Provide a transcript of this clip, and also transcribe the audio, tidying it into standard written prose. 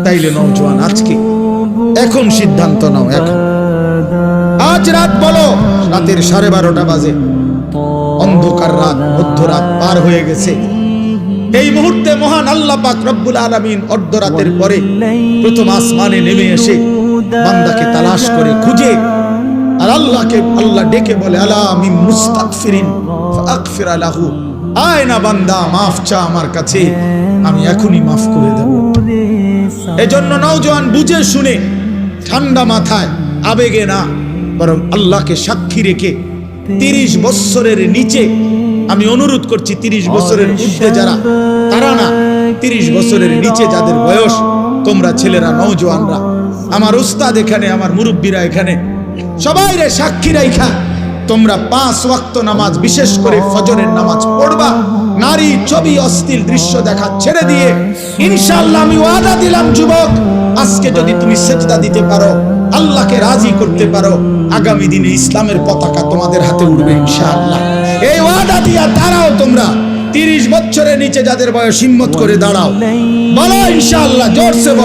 তাইলে নওজোয়ান আজকে এখন সিদ্ধান্ত নাও, এখন আজ রাত বলো, রাতের 12:30 বাজে, অন্ধকার রাত, মধ্যরাত পার হয়ে গেছে। এই মুহূর্তে মহান আল্লাহ পাক রব্বুল আলামিন অর্ধরাতের পরে প্রথম আসমানে নেমে এসে বান্দাকে তালাশ করে খুঁজে, আর আল্লাহকে আল্লাহ ডেকে বলে, আলা মিন মুস্তাগফিরিন ফাগফির লাহু, আয় না বান্দা, মাফ চা আমার কাছে, আমি এখনই মাফ করে দেব। এজন্য নওজোয়ান বুঝে শুনে ঠান্ডা মাথায়, আবেগে না, বরং আল্লাহকে সাক্ষী রেখে 30 বছরের নিচে, আমি অনুরোধ করছি 30 বছরের ঊর্ধ্বে যারা, তারা না, 30 বছরের নিচে যাদের বয়স, তোমরা ছেলেরা, নওজোয়ানরা, আমার উস্তাদ এখানে, আমার মুরব্বীরা এখানে, সবাই রে সাক্ষী রাইখা তোমরা 5 ওয়াক্ত নামাজ, বিশেষ করে ফজরের নামাজ পড়বা। নারী, ছবি, অশ্লীল দৃশ্য দেখা ছেড়ে দিয়ে ইনশাআল্লাহ আমি ওয়াদা দিলাম যুবক, আজকে যদি তুমি সেজদা দিতে পারো, আল্লাহকে রাজি করতে পারো, আগামী দিনে ইসলামের পতাকা তোমাদের হাতে উঠবে ইনশাআল্লাহ। এই ওয়াদা দিয়া দাঁড়াও তোমরা, 30 বছরের নিচে যাদের বয়স, হিম্মত করে দাঁড়াও, বলো ইনশাআল্লাহ, জোরসে বলো।